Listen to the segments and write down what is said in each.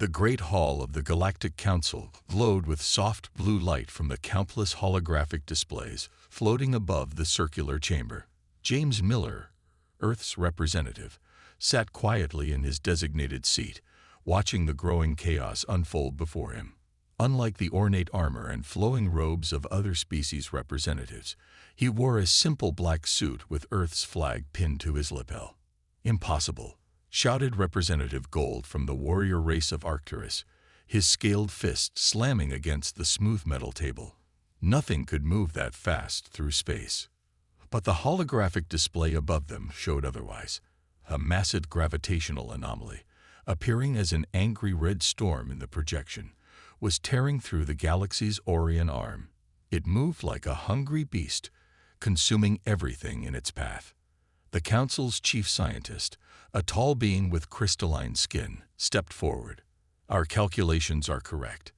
The great hall of the Galactic Council glowed with soft blue light from the countless holographic displays floating above the circular chamber. James Miller, Earth's representative, sat quietly in his designated seat, watching the growing chaos unfold before him. Unlike the ornate armor and flowing robes of other species representatives, he wore a simple black suit with Earth's flag pinned to his lapel. "Impossible," shouted Representative Gold from the warrior race of Arcturus, his scaled fist slamming against the smooth metal table. Nothing could move that fast through space. But the holographic display above them showed otherwise. A massive gravitational anomaly, appearing as an angry red storm in the projection, was tearing through the galaxy's Orion arm. It moved like a hungry beast, consuming everything in its path. The Council's chief scientist, a tall being with crystalline skin, stepped forward. "Our calculations are correct.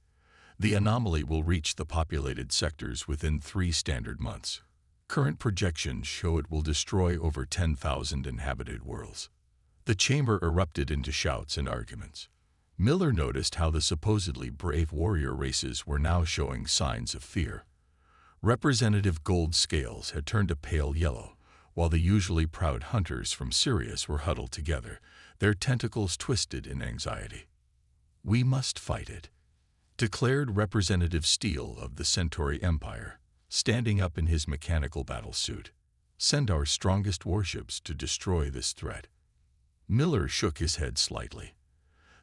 The anomaly will reach the populated sectors within 3 standard months. Current projections show it will destroy over 10,000 inhabited worlds." The chamber erupted into shouts and arguments. Miller noticed how the supposedly brave warrior races were now showing signs of fear. Representative Gold's scales had turned a pale yellow, while the usually proud hunters from Sirius were huddled together, their tentacles twisted in anxiety. "We must fight it," declared Representative Steele of the Centauri Empire, standing up in his mechanical battle suit. "Send our strongest warships to destroy this threat." Miller shook his head slightly.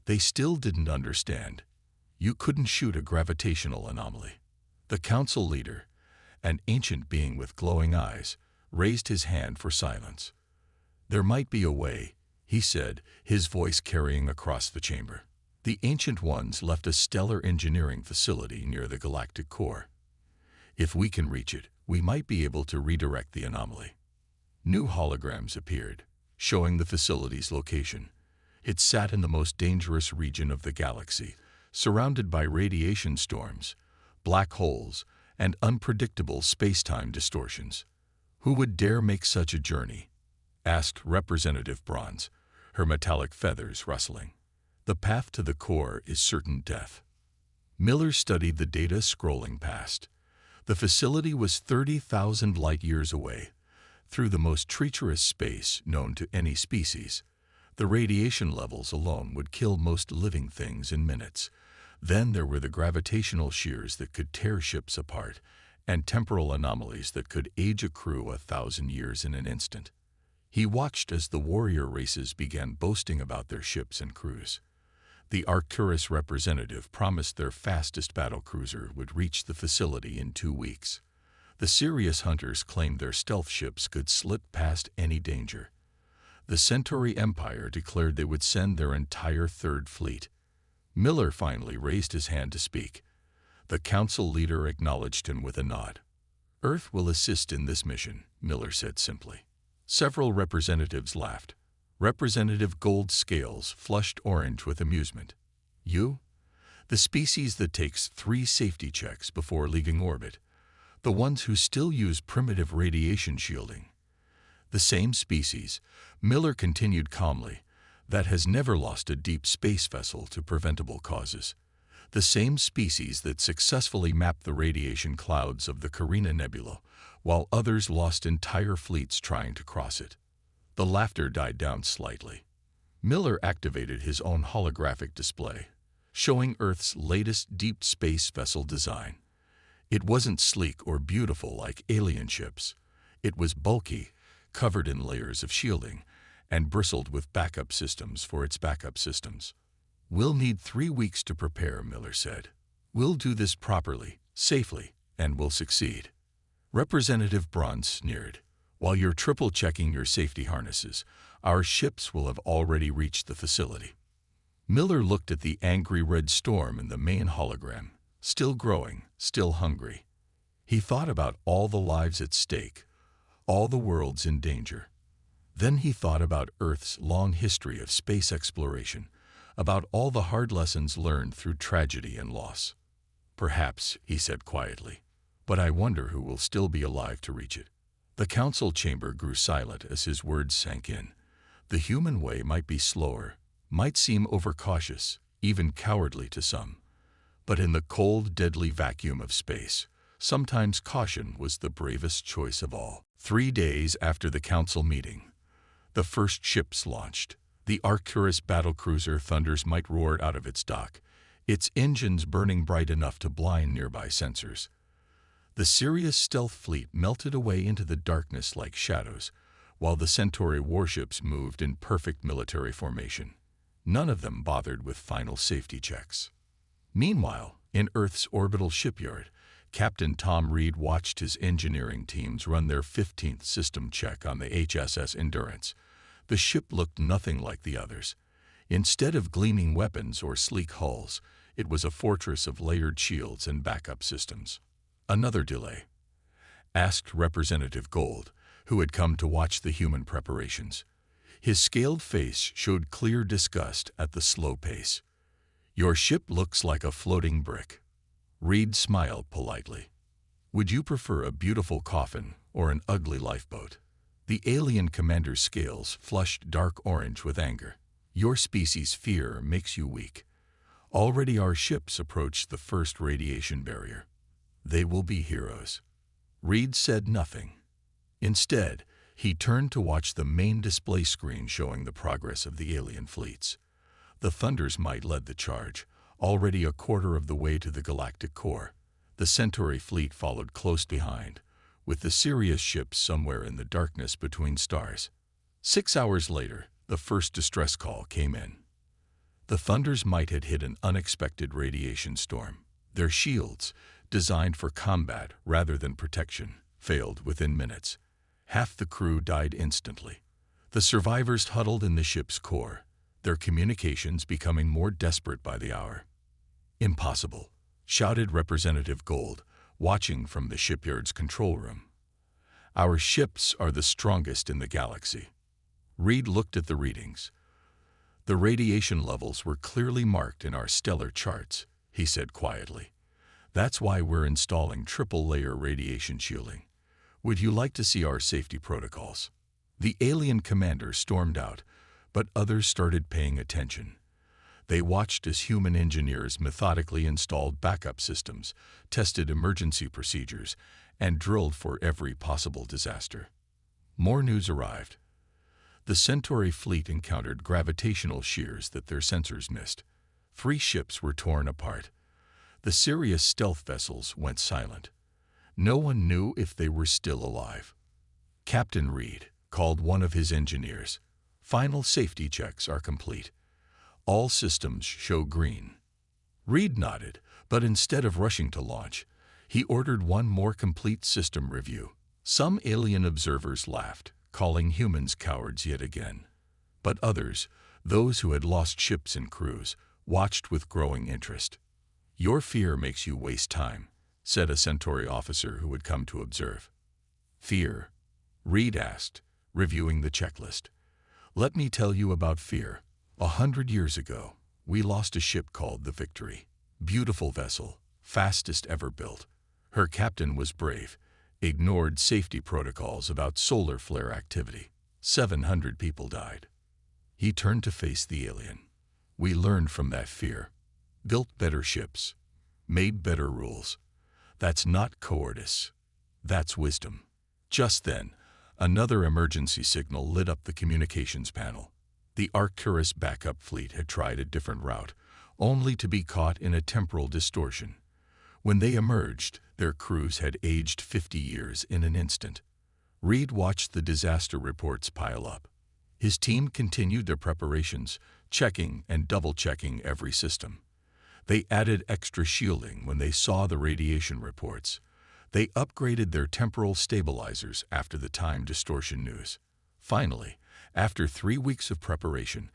They still didn't understand. You couldn't shoot a gravitational anomaly. The council leader, an ancient being with glowing eyes, raised his hand for silence. "There might be a way," he said, his voice carrying across the chamber. "The Ancient Ones left a stellar engineering facility near the galactic core. If we can reach it, we might be able to redirect the anomaly." New holograms appeared, showing the facility's location. It sat in the most dangerous region of the galaxy, surrounded by radiation storms, black holes, and unpredictable space-time distortions. "Who would dare make such a journey?" asked Representative Bronze, her metallic feathers rustling. "The path to the core is certain death." Miller studied the data scrolling past. The facility was 30,000 light-years away, through the most treacherous space known to any species. The radiation levels alone would kill most living things in minutes. Then there were the gravitational shears that could tear ships apart, and temporal anomalies that could age a crew 1,000 years in an instant. He watched as the warrior races began boasting about their ships and crews. The Arcturus representative promised their fastest battlecruiser would reach the facility in 2 weeks. The Sirius hunters claimed their stealth ships could slip past any danger. The Centauri Empire declared they would send their entire third fleet. Miller finally raised his hand to speak. The council leader acknowledged him with a nod. "Earth will assist in this mission," Miller said simply. Several representatives laughed. Representative Gold's scales flushed orange with amusement. "You? The species that takes 3 safety checks before leaving orbit. The ones who still use primitive radiation shielding. The same species," Miller continued calmly, "that has never lost a deep space vessel to preventable causes. The same species that successfully mapped the radiation clouds of the Carina Nebula, while others lost entire fleets trying to cross it." The laughter died down slightly. Miller activated his own holographic display, showing Earth's latest deep space vessel design. It wasn't sleek or beautiful like alien ships. It was bulky, covered in layers of shielding, and bristled with backup systems for its backup systems. "We'll need 3 weeks to prepare," Miller said. "We'll do this properly, safely, and we'll succeed." Representative Braun sneered. "While you're triple-checking your safety harnesses, our ships will have already reached the facility." Miller looked at the angry red storm in the main hologram, still growing, still hungry. He thought about all the lives at stake, all the worlds in danger. Then he thought about Earth's long history of space exploration, about all the hard lessons learned through tragedy and loss. "Perhaps," he said quietly, "but I wonder who will still be alive to reach it." The council chamber grew silent as his words sank in. The human way might be slower, might seem overcautious, even cowardly to some. But in the cold, deadly vacuum of space, sometimes caution was the bravest choice of all. 3 days after the council meeting, the first ships launched. The Arcturus battlecruiser Thunder's might roared out of its dock, its engines burning bright enough to blind nearby sensors. The Sirius stealth fleet melted away into the darkness like shadows, while the Centauri warships moved in perfect military formation. None of them bothered with final safety checks. Meanwhile, in Earth's orbital shipyard, Captain Tom Reed watched his engineering teams run their 15th system check on the HSS Endurance. The ship looked nothing like the others. Instead of gleaming weapons or sleek hulls, it was a fortress of layered shields and backup systems. "Another delay?" asked Representative Gold, who had come to watch the human preparations. His scaled face showed clear disgust at the slow pace. "Your ship looks like a floating brick." Reed smiled politely. "Would you prefer a beautiful coffin or an ugly lifeboat?" The alien commander's scales flushed dark orange with anger. "Your species' fear makes you weak. Already our ships approach the first radiation barrier. They will be heroes." Reed said nothing. Instead, he turned to watch the main display screen showing the progress of the alien fleets. The Thunder's might led the charge, already a quarter of the way to the galactic core. The Centauri fleet followed close behind, with the Sirius ships somewhere in the darkness between stars. 6 hours later, the first distress call came in. The Thunder's might had hit an unexpected radiation storm. Their shields, designed for combat rather than protection, failed within minutes. Half the crew died instantly. The survivors huddled in the ship's core, their communications becoming more desperate by the hour. "Impossible," shouted Representative Gold, watching from the shipyard's control room. "Our ships are the strongest in the galaxy." Reed looked at the readings. "The radiation levels were clearly marked in our stellar charts," he said quietly. "That's why we're installing triple-layer radiation shielding. Would you like to see our safety protocols?" The alien commander stormed out, but others started paying attention. They watched as human engineers methodically installed backup systems, tested emergency procedures, and drilled for every possible disaster. More news arrived. The Centauri fleet encountered gravitational shears that their sensors missed. 3 ships were torn apart. The Sirius stealth vessels went silent. No one knew if they were still alive. Captain Reed called one of his engineers. "Final safety checks are complete. All systems show green." Reed nodded, but instead of rushing to launch, he ordered one more complete system review. Some alien observers laughed, calling humans cowards yet again. But others, those who had lost ships and crews, watched with growing interest. "Your fear makes you waste time," said a Centauri officer who had come to observe. "Fear?" Reed asked, reviewing the checklist. "Let me tell you about fear. 100 years ago, we lost a ship called the Victory. Beautiful vessel, fastest ever built. Her captain was brave, ignored safety protocols about solar flare activity. 700 people died." He turned to face the alien. "We learned from that fear. Built better ships. Made better rules. That's not cowardice. That's wisdom." Just then, another emergency signal lit up the communications panel. The Arcturus backup fleet had tried a different route, only to be caught in a temporal distortion. When they emerged, their crews had aged 50 years in an instant. Reed watched the disaster reports pile up. His team continued their preparations, checking and double-checking every system. They added extra shielding when they saw the radiation reports. They upgraded their temporal stabilizers after the time distortion news. Finally, after 3 weeks of preparation,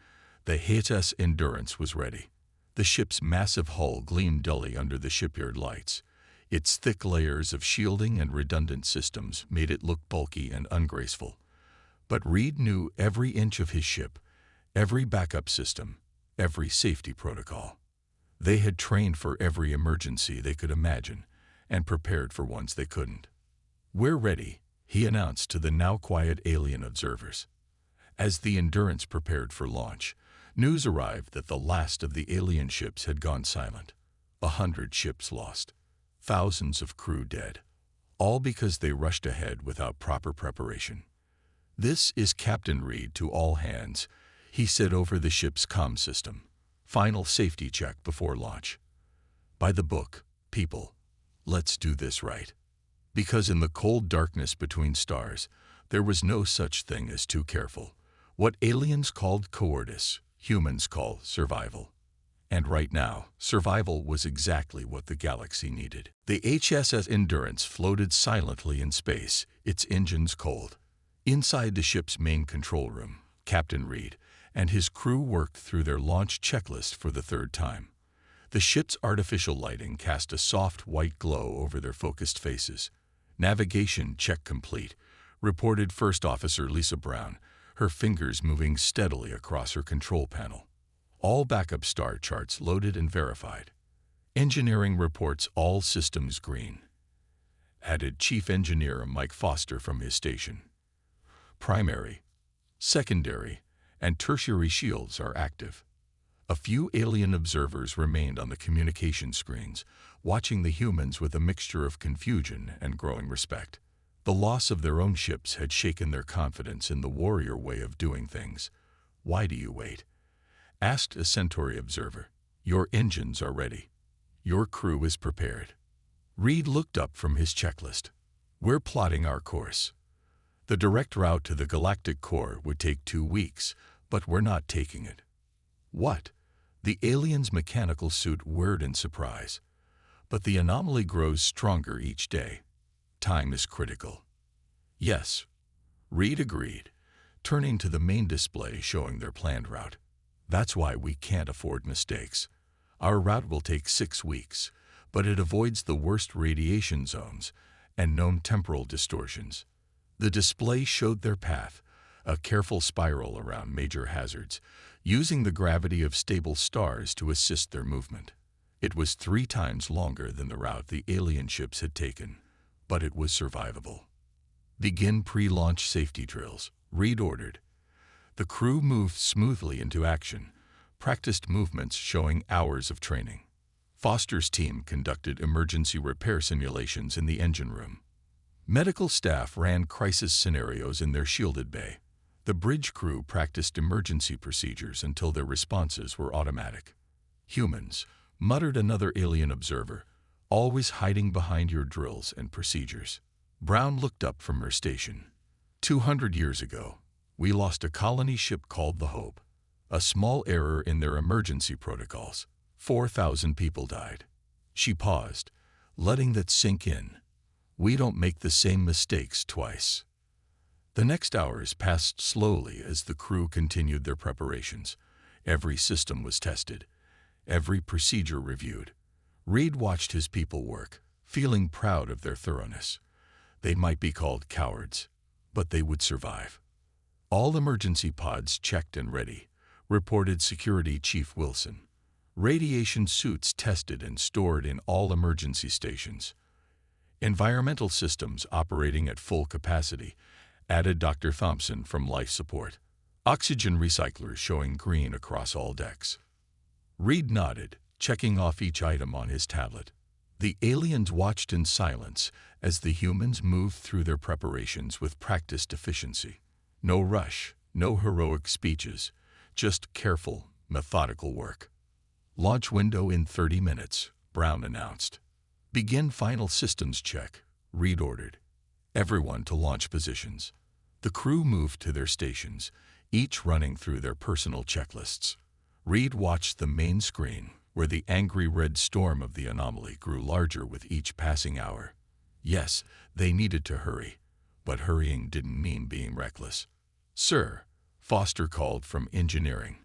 the HSS Endurance was ready. The ship's massive hull gleamed dully under the shipyard lights. Its thick layers of shielding and redundant systems made it look bulky and ungraceful. But Reed knew every inch of his ship, every backup system, every safety protocol. They had trained for every emergency they could imagine and prepared for ones they couldn't. "We're ready," he announced to the now quiet alien observers. As the Endurance prepared for launch, News arrived that the last of the alien ships had gone silent. 100 ships lost. Thousands of crew dead. All because they rushed ahead without proper preparation. "This is Captain Reed to all hands," he said over the ship's comm system. "Final safety check before launch. By the book, people. Let's do this right." Because in the cold darkness between stars, there was no such thing as too careful. What aliens called cowardice, humans call survival. And right now, survival was exactly what the galaxy needed. The HSS Endurance floated silently in space, its engines cold. Inside the ship's main control room, Captain Reed and his crew worked through their launch checklist for the third time. The ship's artificial lighting cast a soft white glow over their focused faces. "Navigation check complete," reported First Officer Lisa Brown, her fingers moving steadily across her control panel. All backup star charts loaded and verified. "Engineering reports all systems green," added Chief Engineer Mike Foster from his station. "Primary, secondary, and tertiary shields are active." A few alien observers remained on the communication screens, watching the humans with a mixture of confusion and growing respect. The loss of their own ships had shaken their confidence in the warrior way of doing things. "Why do you wait?" asked a Centauri observer. "Your engines are ready. Your crew is prepared." Reed looked up from his checklist. "We're plotting our course. The direct route to the galactic core would take 2 weeks, but we're not taking it." "What?" The alien's mechanical suit whirred in surprise. "But the anomaly grows stronger each day. Time is critical." "Yes," Reed agreed, turning to the main display showing their planned route. "That's why we can't afford mistakes. Our route will take 6 weeks, but it avoids the worst radiation zones and known temporal distortions." The display showed their path, a careful spiral around major hazards, using the gravity of stable stars to assist their movement. It was 3 times longer than the route the alien ships had taken, but it was survivable. "Begin pre-launch safety drills," Reed ordered. The crew moved smoothly into action, practiced movements showing hours of training. Foster's team conducted emergency repair simulations in the engine room. Medical staff ran crisis scenarios in their shielded bay. The bridge crew practiced emergency procedures until their responses were automatic. "Humans," muttered another alien observer, "always hiding behind your drills and procedures." Brown looked up from her station. 200 years ago, we lost a colony ship called the Hope. A small error in their emergency protocols. 4,000 people died." She paused, letting that sink in. "We don't make the same mistakes twice." The next hours passed slowly as the crew continued their preparations. Every system was tested, every procedure reviewed. Reed watched his people work, feeling proud of their thoroughness. They might be called cowards, but they would survive. "All emergency pods checked and ready," reported Security Chief Wilson. "Radiation suits tested and stored in all emergency stations. Environmental systems operating at full capacity," added Dr. Thompson from Life Support. "Oxygen recyclers showing green across all decks." Reed nodded, checking off each item on his tablet. The aliens watched in silence as the humans moved through their preparations with practiced efficiency. No rush, no heroic speeches, just careful, methodical work. "Launch window in 30 minutes, Brown announced. "Begin final systems check," Reed ordered. "Everyone to launch positions." The crew moved to their stations, each running through their personal checklists. Reed watched the main screen, where the angry red storm of the anomaly grew larger with each passing hour. Yes, they needed to hurry, but hurrying didn't mean being reckless. "Sir," Foster called from engineering,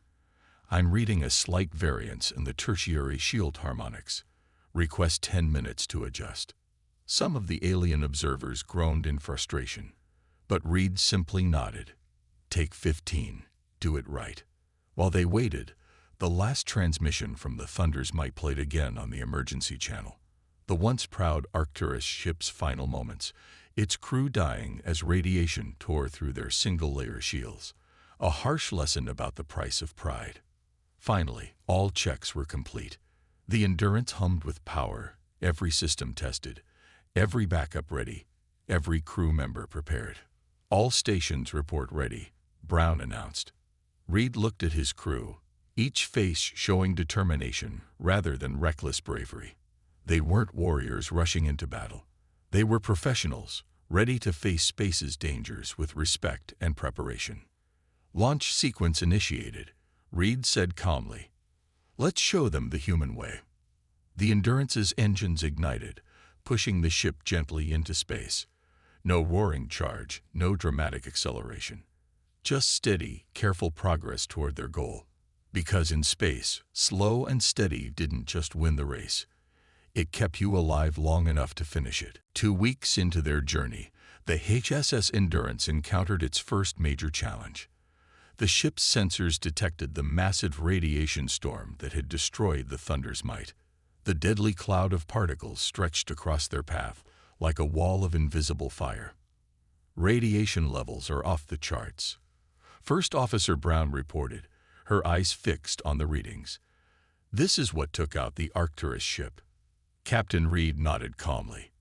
"I'm reading a slight variance in the tertiary shield harmonics. Request 10 minutes to adjust." Some of the alien observers groaned in frustration, but Reed simply nodded. "Take 15. Do it right." While they waited, the last transmission from the Thunders might played again on the emergency channel. The once proud Arcturus ship's final moments, its crew dying as radiation tore through their single-layer shields. A harsh lesson about the price of pride. Finally, all checks were complete. The Endurance hummed with power, every system tested, every backup ready, every crew member prepared. All stations report ready, Brown announced. Reed looked at his crew, each face showing determination rather than reckless bravery. They weren't warriors rushing into battle. They were professionals, ready to face space's dangers with respect and preparation. Launch sequence initiated, Reed said calmly. Let's show them the human way. The Endurance's engines ignited, pushing the ship gently into space. No roaring charge, no dramatic acceleration. Just steady, careful progress toward their goal. Because in space, slow and steady didn't just win the race. It kept you alive long enough to finish it. 2 weeks into their journey, the HSS Endurance encountered its first major challenge. The ship's sensors detected the massive radiation storm that had destroyed the Thunder's might. The deadly cloud of particles stretched across their path like a wall of invisible fire. Radiation levels are off the charts. First Officer Brown reported, her eyes fixed on the readings. This is what took out the Arcturus ship. Captain Reed nodded calmly.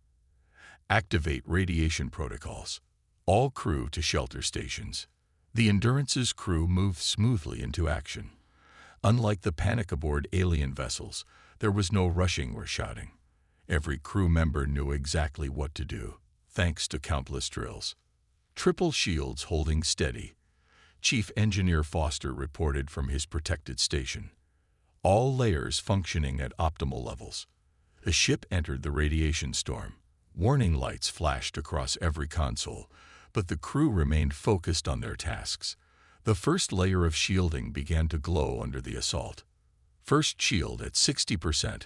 Activate radiation protocols. All crew to shelter stations. The Endurance's crew moved smoothly into action. Unlike the panic aboard alien vessels, there was no rushing or shouting. Every crew member knew exactly what to do, thanks to countless drills. Triple shields holding steady. Chief Engineer Foster reported from his protected station. All layers functioning at optimal levels. The ship entered the radiation storm. Warning lights flashed across every console, but the crew remained focused on their tasks. The first layer of shielding began to glow under the assault. First shield at 60%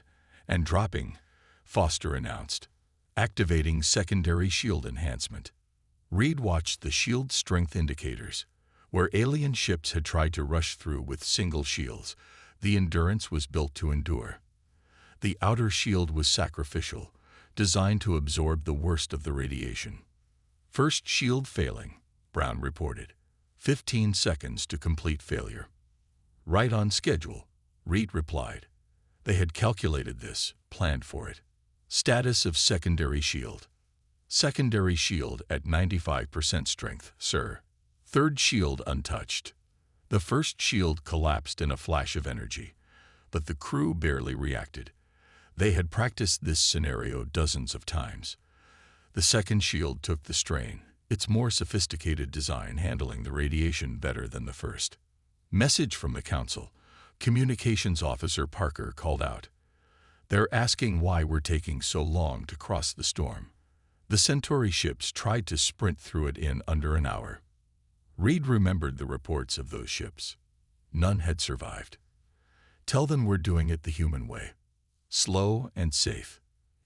and dropping, Foster announced. Activating secondary shield enhancement. Reed watched the shield strength indicators. Where alien ships had tried to rush through with single shields, the Endurance was built to endure. The outer shield was sacrificial, designed to absorb the worst of the radiation. First shield failing, Brown reported. 15 seconds to complete failure. Right on schedule, Reed replied. They had calculated this, planned for it. Status of secondary shield. Secondary shield at 95% strength, sir. Third shield untouched. The first shield collapsed in a flash of energy, but the crew barely reacted. They had practiced this scenario dozens of times. The second shield took the strain, its more sophisticated design handling the radiation better than the first. Message from the Council. Communications Officer Parker called out. They're asking why we're taking so long to cross the storm. The Centauri ships tried to sprint through it in under an hour. Reed remembered the reports of those ships. None had survived. Tell them we're doing it the human way. Slow and safe.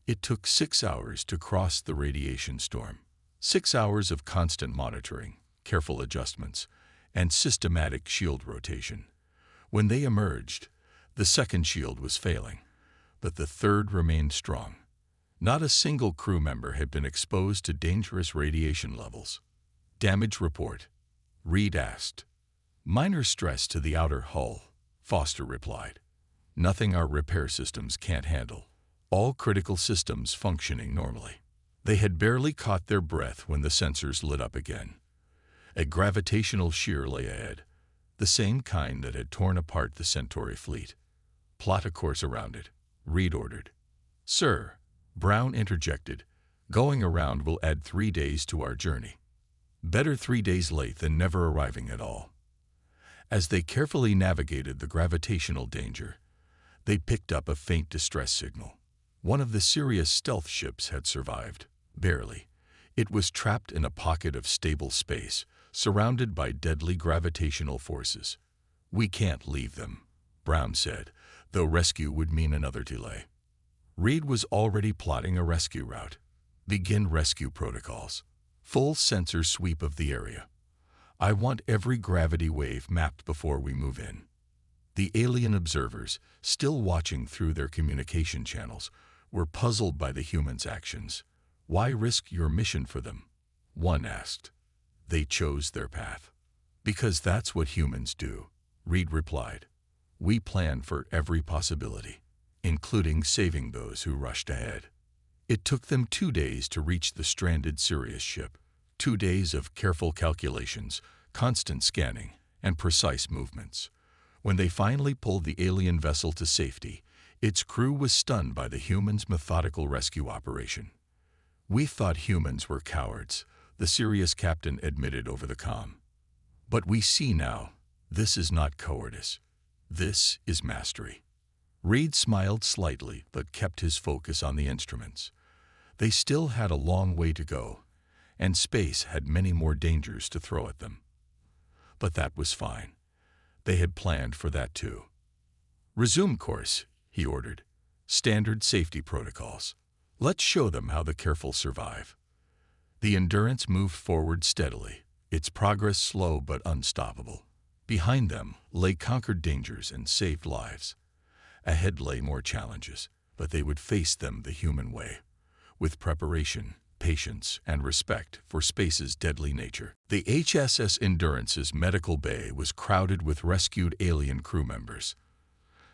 It took 6 hours to cross the radiation storm. 6 hours of constant monitoring, careful adjustments, and systematic shield rotation. When they emerged, the second shield was failing, but the third remained strong. Not a single crew member had been exposed to dangerous radiation levels. Damage report, Reed asked. Minor stress to the outer hull, Foster replied. Nothing our repair systems can't handle. All critical systems functioning normally. They had barely caught their breath when the sensors lit up again. A gravitational shear lay ahead, the same kind that had torn apart the Centauri fleet. Plot a course around it, Reed ordered. Sir, Brown interjected, going around will add 3 days to our journey. Better 3 days late than never arriving at all. As they carefully navigated the gravitational danger, they picked up a faint distress signal. One of the Sirius stealth ships had survived, barely. It was trapped in a pocket of stable space, surrounded by deadly gravitational forces. We can't leave them, Brown said, though rescue would mean another delay. Reed was already plotting a rescue route. Begin rescue protocols. Full sensor sweep of the area. I want every gravity wave mapped before we move in. The alien observers, still watching through their communication channels, were puzzled by the humans' actions. Why risk your mission for them? One asked. They chose their path. Because that's what humans do, Reed replied. We planned for every possibility, including saving those who rushed ahead. It took them 2 days to reach the stranded Sirius ship. 2 days of careful calculations, constant scanning, and precise movements. When they finally pulled the alien vessel to safety, its crew was stunned by the humans' methodical rescue operation. "We thought humans were cowards," the Sirius captain admitted over the comm. "But we see now, this is not cowardice. This is mastery." Reed smiled slightly but kept his focus on the instruments. They still had a long way to go, and space had many more dangers to throw at them. But that was fine. They had planned for that too. "Resume course," he ordered. "Standard safety protocols. Let's show them how the careful survive." The Endurance moved forward steadily, its progress slow but unstoppable. Behind them lay conquered dangers and saved lives. Ahead lay more challenges, but they would face them the human way, with preparation, patience, and respect for space's deadly nature. The HSS Endurance's medical bay was crowded with rescued alien crew members.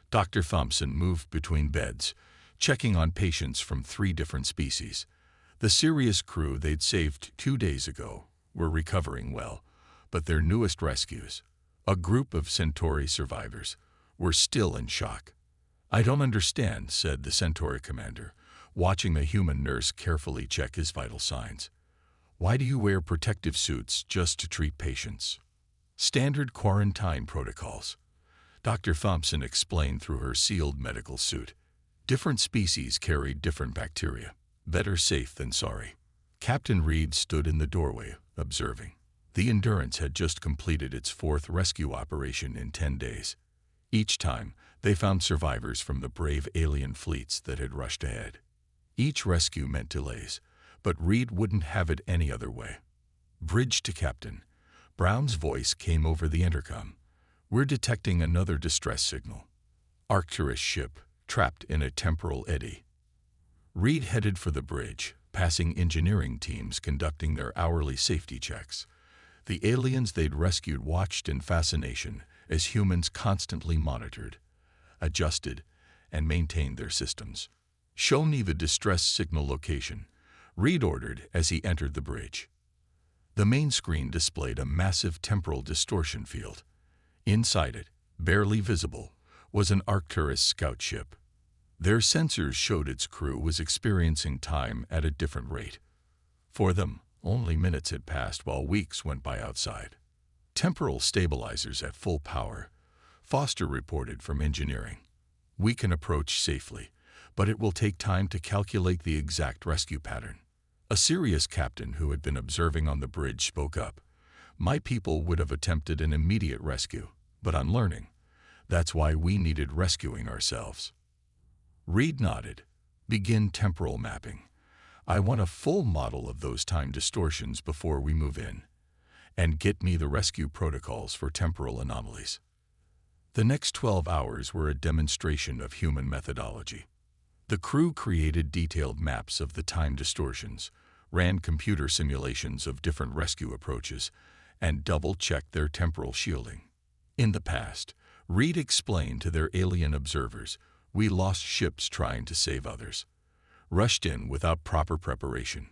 Dr. Thompson moved between beds, checking on patients from 3 different species. The Sirius crew they'd saved 2 days ago were recovering well, but their newest rescues, a group of Centauri survivors, were still in shock. "I don't understand," said the Centauri commander, watching the human nurse carefully check his vital signs. "Why do you wear protective suits just to treat patients?" "Standard quarantine protocols," Dr. Thompson explained through her sealed medical suit. "Different species carry different bacteria. Better safe than sorry." Captain Reed stood in the doorway, observing. The Endurance had just completed its 4th rescue operation in 10 days. Each time, they found survivors from the brave alien fleets that had rushed ahead. Each rescue meant delays, but Reed wouldn't have it any other way. "Bridge to Captain." Brown's voice came over the intercom. "We're detecting another distress signal. Arcturus ship, trapped in a temporal eddy." Reed headed for the bridge, passing engineering teams conducting their hourly safety checks. The aliens they'd rescued watched in fascination as humans constantly monitored, adjusted, and maintained their systems. "Show me the distress signal location," Reed ordered as he entered the bridge. The main screen displayed a massive temporal distortion field. Inside it, barely visible, was an Arcturus scout ship. Their sensors showed its crew was experiencing time at a different rate. For them, only minutes had passed while weeks went by outside. "Temporal stabilizers at full power," Foster reported from engineering. "We can approach safely, but it will take time to calculate the exact rescue pattern." A Sirius captain who had been observing on the bridge spoke up. "My people would have attempted an immediate rescue, but on learning. That's why we needed rescuing ourselves." Reed nodded. "Begin temporal mapping. I want a full model of those time distortions before we move in. And get me the rescue protocols for temporal anomalies." The next 12 hours were a demonstration of human methodology. The crew created detailed maps of the time distortions, ran computer simulations of different rescue approaches, and double-checked their temporal shielding. In the past, Reed explained to their alien observers, "We lost ships trying to save others. Rushed in without proper preparation.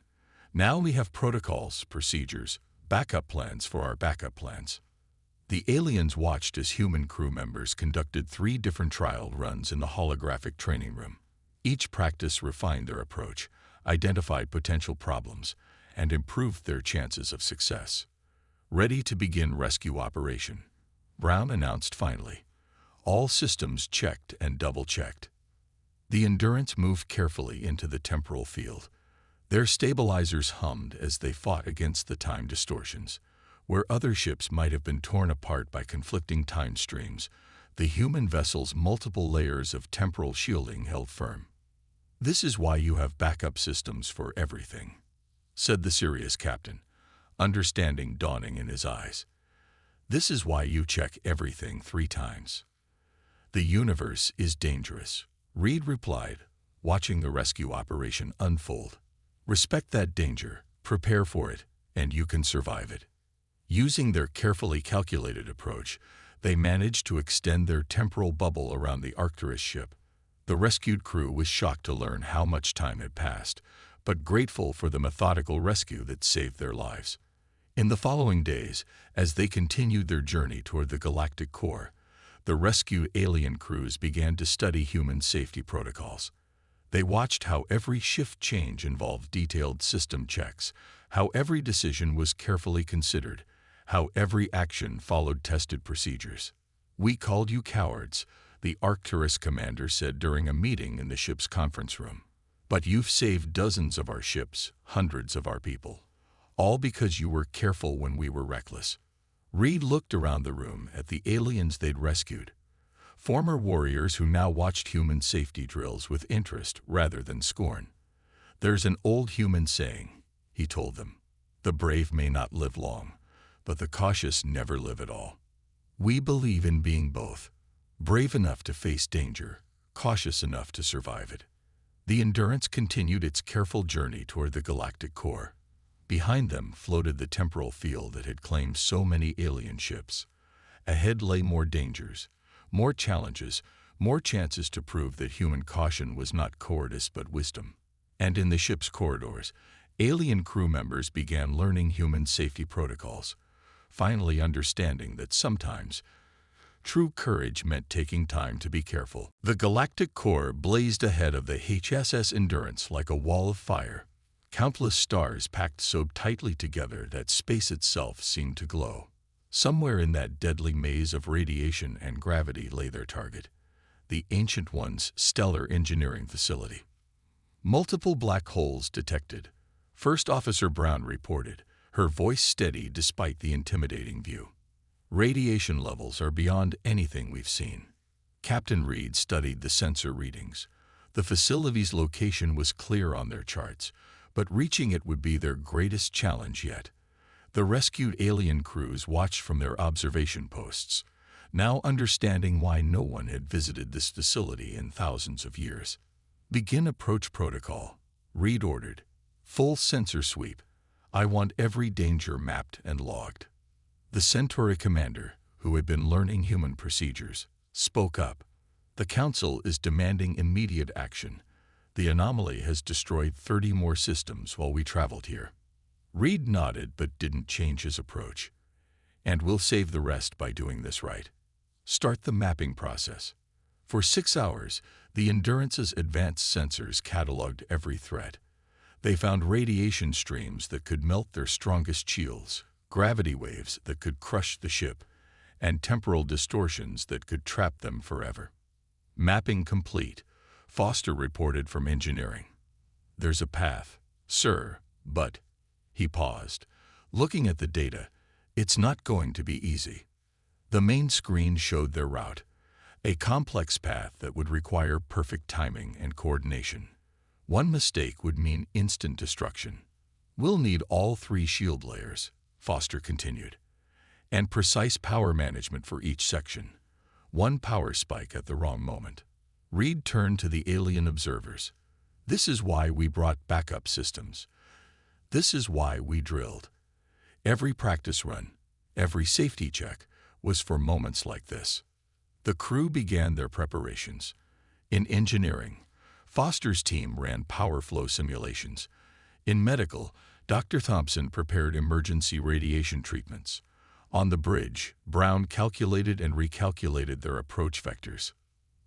Now we have protocols, procedures, backup plans for our backup plans." The aliens watched as human crew members conducted 3 different trial runs in the holographic training room. Each practice refined their approach, identified potential problems, and improved their chances of success. "Ready to begin rescue operation," Brown announced finally. All systems checked and double-checked. The Endurance moved carefully into the temporal field. Their stabilizers hummed as they fought against the time distortions. Where other ships might have been torn apart by conflicting time streams, the human vessel's multiple layers of temporal shielding held firm. "This is why you have backup systems for everything," said the Sirius captain, understanding dawning in his eyes. "This is why you check everything 3 times. The universe is dangerous," Reed replied, watching the rescue operation unfold. "Respect that danger, prepare for it, and you can survive it." Using their carefully calculated approach, They managed to extend their temporal bubble around the Arcturus ship. The rescued crew was shocked to learn how much time had passed, but grateful for the methodical rescue that saved their lives. In the following days, as they continued their journey toward the galactic core, the rescued alien crews began to study human safety protocols. They watched how every shift change involved detailed system checks, how every decision was carefully considered, how every action followed tested procedures. "We called you cowards," the Arcturus commander said during a meeting in the ship's conference room. "But you've saved dozens of our ships, hundreds of our people, all because you were careful when we were reckless." Reed looked around the room at the aliens they'd rescued, former warriors who now watched human safety drills with interest rather than scorn. "There's an old human saying," he told them, "the brave may not live long, but the cautious never live at all. We believe in being both, brave enough to face danger, cautious enough to survive it." The Endurance continued its careful journey toward the galactic core. Behind them floated the temporal field that had claimed so many alien ships. Ahead lay more dangers, more challenges, more chances to prove that human caution was not cowardice but wisdom. And in the ship's corridors, alien crew members began learning human safety protocols, finally understanding that sometimes true courage meant taking time to be careful. The galactic core blazed ahead of the HSS Endurance like a wall of fire. Countless stars packed so tightly together that space itself seemed to glow. Somewhere in that deadly maze of radiation and gravity lay their target, the Ancient One's stellar engineering facility. Multiple black holes detected, First Officer Brown reported, her voice steady despite the intimidating view. "Radiation levels are beyond anything we've seen." Captain Reed studied the sensor readings. The facility's location was clear on their charts, but reaching it would be their greatest challenge yet. The rescued alien crews watched from their observation posts, now understanding why no one had visited this facility in thousands of years. "Begin approach protocol," Reed ordered. "Full sensor sweep. I want every danger mapped and logged." The Centauri commander, who had been learning human procedures, spoke up. "The Council is demanding immediate action. The anomaly has destroyed 30 more systems while we traveled here." Reed nodded but didn't change his approach. "And we'll save the rest by doing this right. Start the mapping process." For 6 hours, the Endurance's advanced sensors cataloged every threat. They found radiation streams that could melt their strongest shields, gravity waves that could crush the ship, and temporal distortions that could trap them forever. "Mapping complete," Foster reported from engineering. "There's a path, sir, but—" He paused, looking at the data. "It's not going to be easy." The main screen showed their route, a complex path that would require perfect timing and coordination. One mistake would mean instant destruction. "We'll need all 3 shield layers," Foster continued, "and precise power management for each section. One power spike at the wrong moment." Reed turned to the alien observers. "This is why we brought backup systems. This is why we drilled. Every practice run, every safety check was for moments like this." The crew began their preparations. In engineering, Foster's team ran power flow simulations. In medical, Dr. Thompson prepared emergency radiation treatments. On the bridge, Brown calculated and recalculated their approach vectors.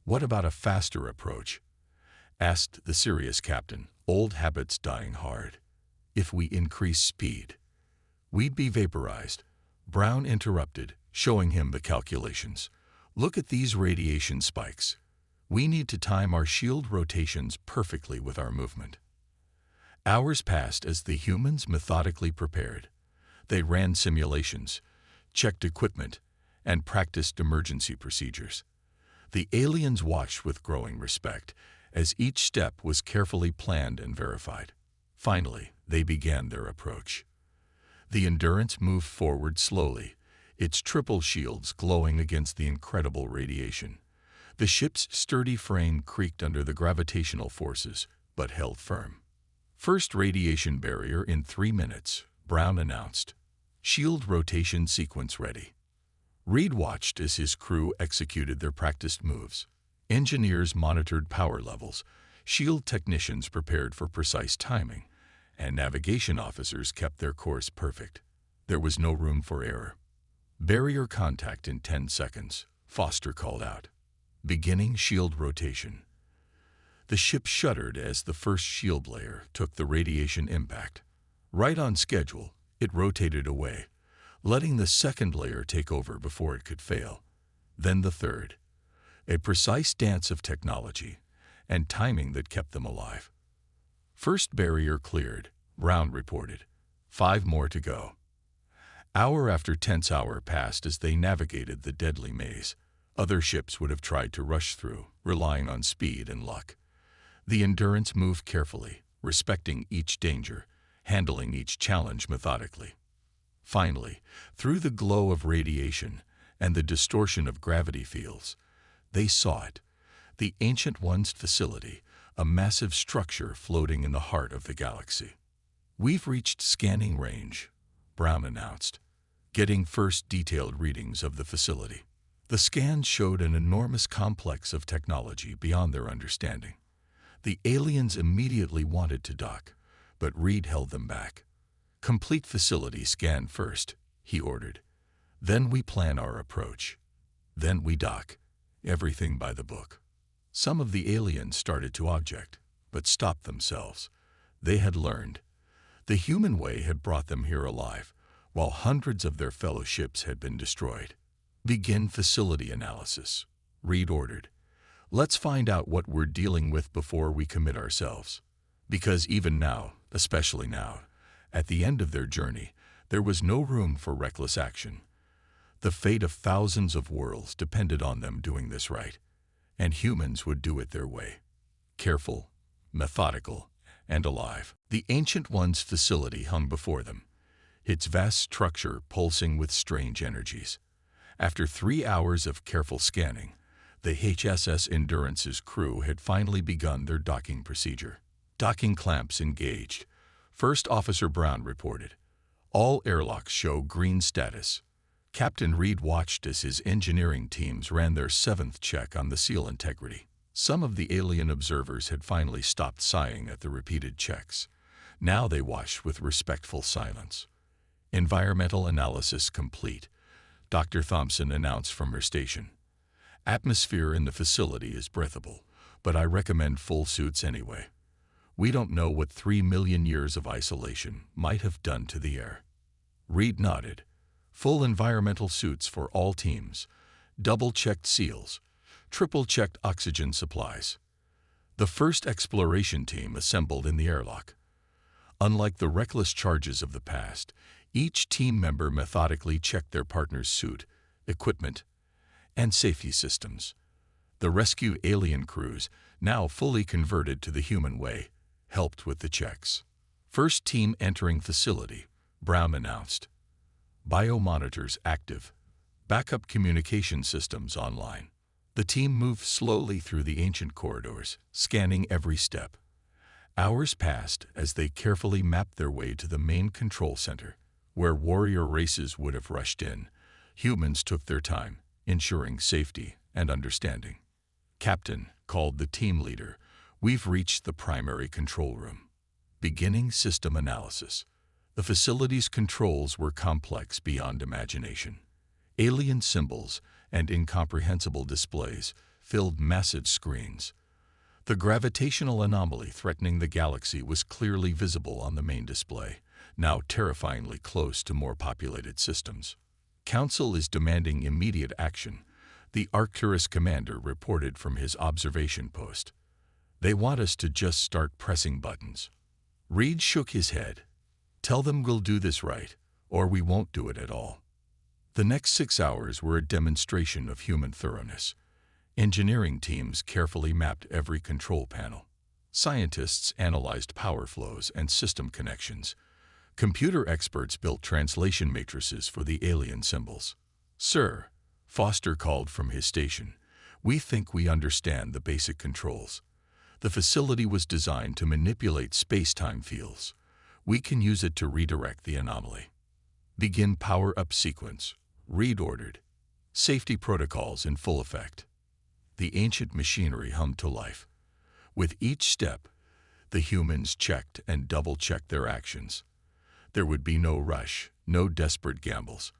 "What about a faster approach?" asked the serious captain, old habits dying hard. "If we increase speed, we'd be vaporized." Brown interrupted, showing him the calculations. "Look at these radiation spikes. We need to time our shield rotations perfectly with our movement." Hours passed as the humans methodically prepared. They ran simulations, checked equipment, and practiced emergency procedures. The aliens watched with growing respect as each step was carefully planned and verified. Finally, they began their approach. The Endurance moved forward slowly, its triple shields glowing against the incredible radiation. The ship's sturdy frame creaked under the gravitational forces, but held firm. "First radiation barrier in 3 minutes," Brown announced. "Shield rotation sequence ready." Reed watched as his crew executed their practiced moves. Engineers monitored power levels, shield technicians prepared for precise timing, and navigation officers kept their course perfect. There was no room for error. "Barrier contact in 10 seconds, Foster called out. Beginning shield rotation. The ship shuddered as the first shield layer took the radiation impact. Right on schedule, it rotated away, letting the second layer take over before it could fail. Then the third. A precise dance of technology and timing that kept them alive. First barrier cleared, Brown reported. 5 more to go. Hour after tense hour passed as they navigated the deadly maze. Other ships would have tried to rush through, relying on speed and luck. The Endurance moved carefully, respecting each danger, handling each challenge methodically. Finally, through the glow of radiation and the distortion of gravity fields, they saw it, the Ancient One's facility, a massive structure floating in the heart of the galaxy. "We've reached scanning range," Brown announced, getting first detailed readings of the facility. The scans showed an enormous complex of technology beyond their understanding. The aliens immediately wanted to dock, but Reed held them back. "Complete facility scan first," he ordered. "Then we plan our approach. Then we dock. Everything by the book." Some of the aliens started to object, but stopped themselves. They had learned. The human way had brought them here alive, while hundreds of their fellow ships had been destroyed. "Begin facility analysis," Reed ordered. "Let's find out what we're dealing with before we commit ourselves." Because even now, especially now, at the end of their journey, there was no room for reckless action. The fate of thousands of worlds depended on them doing this right, and humans would do it their way. Careful, methodical, and alive. The Ancient One's facility hung before them, its vast structure pulsing with strange energies. After 3 hours of careful scanning, the HSS Endurance's crew had finally begun their docking procedure. Docking clamps engaged. First Officer Brown reported. All airlocks show green status. Captain Reed watched as his engineering teams ran their 7th check on the seal integrity. Some of the alien observers had finally stopped sighing at the repeated checks. Now they watched with respectful silence. "Environmental analysis complete," Dr. Thompson announced from her station. "Atmosphere in the facility is breathable, but I recommend full suits anyway. We don't know what 3 million years of isolation might have done to the air." Reed nodded. "Full environmental suits for all teams, double-checked seals, triple-checked oxygen supplies." The first exploration team assembled in the airlock. Unlike the reckless charges of the past, each team member methodically checked their partner's suit, equipment, and safety systems. The rescued alien crews, now fully converted to the human way, helped with the checks. "First team entering facility," Brown announced. "Biomonitors active. Backup communication systems online." The team moved slowly through the ancient corridors, scanning every step. Hours passed as they carefully mapped their way to the main control center, where warrior races would have rushed in. Humans took their time, ensuring safety and understanding. "Captain," called the team leader, "we've reached the primary control room. Beginning system analysis." The facility's controls were complex beyond imagination. Alien symbols and incomprehensible displays filled massive screens. The gravitational anomaly threatening the galaxy was clearly visible on the main display, now terrifyingly close to more populated systems. "Council is demanding immediate action," the Arcturus commander reported from his observation post. "They want us to just start pressing buttons." Reed shook his head. "Tell them we'll do this right, or we won't do it at all." The next 6 hours were a demonstration of human thoroughness. Engineering teams carefully mapped every control panel. Scientists analyzed power flows and system connections. Computer experts built translation matrices for the alien symbols. "Sir," Foster called from his station, "we think we understand the basic controls. The facility was designed to manipulate space-time fields. We can use it to redirect the anomaly." "Begin power-up sequence," Reed ordered. Safety protocols in full effect. The ancient machinery hummed to life. With each step, the humans checked and double-checked their actions. There would be no rush, no desperate gambles.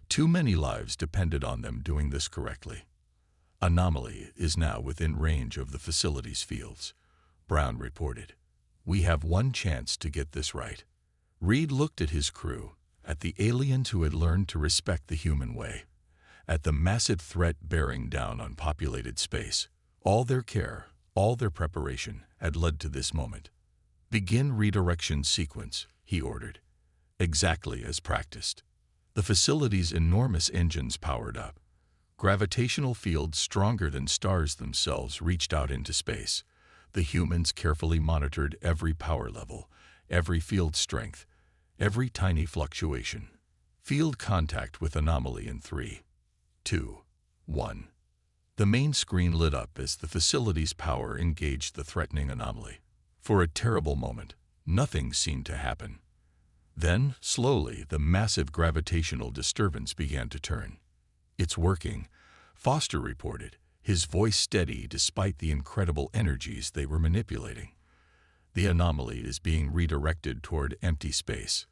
Too many lives depended on them doing this correctly. Anomaly is now within range of the facility's fields, Brown reported. We have one chance to get this right. Reed looked at his crew, at the aliens who had learned to respect the human way, at the massive threat bearing down on populated space. All their care, all their preparation had led to this moment. Begin redirection sequence, he ordered. Exactly as practiced. The facility's enormous engines powered up. Gravitational fields stronger than stars themselves reached out into space. The humans carefully monitored every power level, every field strength, every tiny fluctuation. Field contact with anomaly in 3, 2, 1. The main screen lit up as the facility's power engaged the threatening anomaly. For a terrible moment, nothing seemed to happen. Then, slowly, the massive gravitational disturbance began to turn. It's working, Foster reported, his voice steady despite the incredible energies they were manipulating. The anomaly is being redirected toward empty space.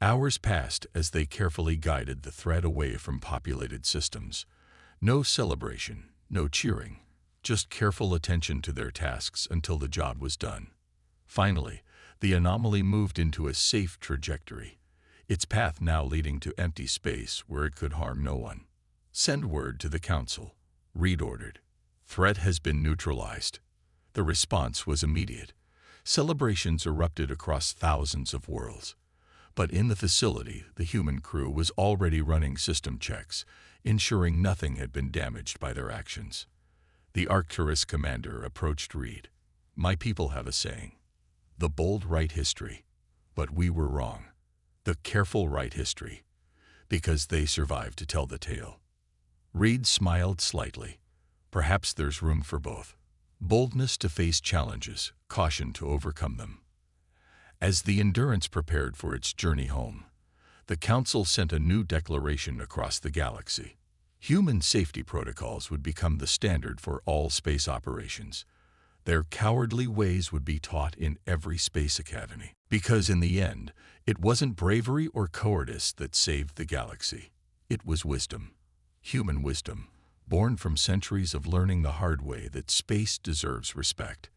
Hours passed as they carefully guided the threat away from populated systems. No celebration, no cheering, just careful attention to their tasks until the job was done. Finally, the anomaly moved into a safe trajectory, its path now leading to empty space where it could harm no one. Send word to the Council, Reed ordered. Threat has been neutralized. The response was immediate. Celebrations erupted across thousands of worlds. But in the facility, the human crew was already running system checks, ensuring nothing had been damaged by their actions. The Arcturus commander approached Reed. My people have a saying. The bold write history, but we were wrong. The careful write history, because they survived to tell the tale. Reed smiled slightly. Perhaps there's room for both. Boldness to face challenges, caution to overcome them. As the Endurance prepared for its journey home, the Council sent a new declaration across the galaxy. Human safety protocols would become the standard for all space operations. Their cowardly ways would be taught in every space academy. Because in the end, it wasn't bravery or cowardice that saved the galaxy. It was wisdom. Human wisdom, born from centuries of learning the hard way that space deserves respect.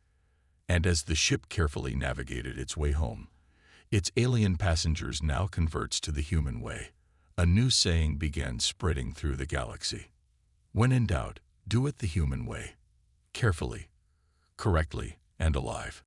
And as the ship carefully navigated its way home, its alien passengers now converts to the human way. A new saying began spreading through the galaxy. When in doubt, do it the human way. Carefully, correctly, and alive.